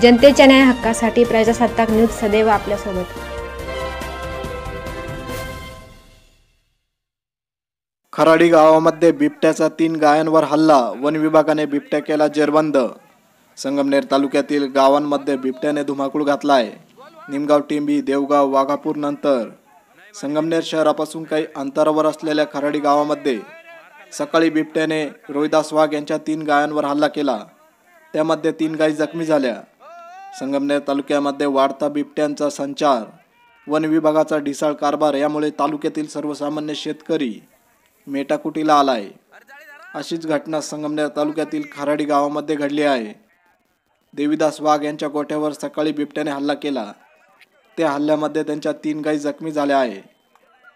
जनतेच्या न्याय हक्कासाठी प्रजासत्ताक न्यूज सदैव आपल्यासोबत। खराडी गावामध्ये बिबट्याचा 3 गायांवर हल्ला, वन विभागाने बिबट्या केला जेरबंद। संगमनेर तालुक्यातील गावांमध्ये बिबट्याने धुमाकूळ घातलाय। निमगाव, टिंबी, देवगाव, वाघापूर नंतर संगमनेर शहरापासून काही अंतरावर असलेल्या खराडी गावामध्ये सकाळी बिबट्याने रोहिदास वाघ यांच्या 3 गायांवर हल्ला केला। त्यामध्ये 3 गायी जखमी झाल्या। संगमनेर तालुक्यामध्ये वाढता बिबट्यांचा संचार, वन विभागाचा ढिसाळ कारभार यामुळे तालुक्यातील सर्वसामान्य शेतकरी मेटाकुटीला आलाय। अशीच घटना संगमनेर तालुक्यातील खराडी गावामध्ये घडली आहे। देविदास वाघ यांच्या गोठ्यावर सकाळी बिबट्याने हल्ला केला। त्या हल्ल्यामध्ये त्यांच्या 3 गायी जखमी झाल्या आहे।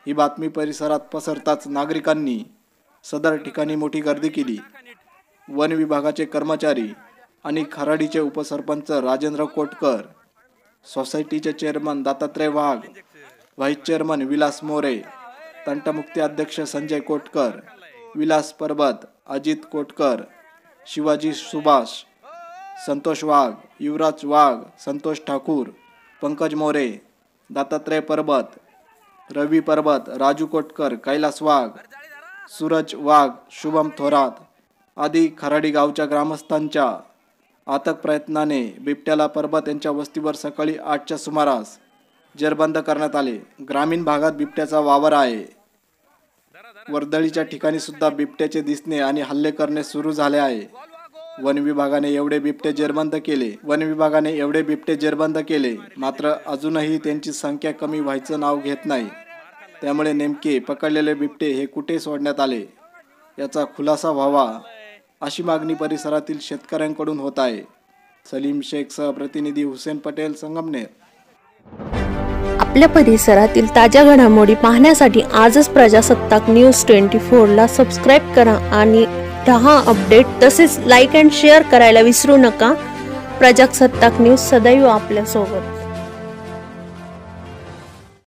ही बातमी परिसरात पसरताच नागरिकांनी सदर ठिकाणी मोठी गर्दी केली। वन विभागाचे कर्मचारी आणि खराडीचे उपसरपंच राजेंद्र कोटकर, सोसायटीचे चेअरमन दत्तात्रय वाघ, व्हाईस चेअरमन विलास मोरे, तंटमुक्ती अध्यक्ष संजय कोटकर, विलास परबत, अजित कोटकर, शिवाजी सुभाष, संतोष वाघ, युवराज वाघ, संतोष ठाकूर, पंकज मोरे, दत्तात्रय परबत, रवी परबत, राजू कोटकर, कैलास वाघ, सूरज वाघ, शुभम थोरात आदी खराडी गावच्या ग्रामस्थांच्या अथक प्रयत्नाने बिबट्याला परबत यांच्या वस्तीवर सकाळी 8च्या सुमारास जेरबंद करण्यात आले। ग्रामीण भागात बिबट्याचा वावर आहे। वर्दळीच्या ठिकाणी सुद्धा बिबट्याचे दिसणे आणि हल्ले करणे सुरू झाले आहे। वन विभागाने एवढे बिबटे जेरबंद केले, मात्र अजूनही त्यांची संख्या कमी व्हायचं नाव घेत नाही। त्यामुळे नेमके पकडलेले बिबटे हे कुठे सोडण्यात आले याचा खुलासा व्हावा अशी मागणी परिसरातील शेतकऱ्यांकडून होत आहे। सलीम शेख सह प्रतिनिधी हुसेन पटेल, संगमनेर। आपल्या परिसरातील ताज्या घडामोडी पाहण्यासाठी आजच प्रजासत्ताक न्यूज 24 ला सबस्क्राइब करा आणि रहा अपडेट। तसेच लाईक अँड शेअर करायला विसरू नका। प्रजासत्ताक न्यूज सदैव आपल्यासोबत।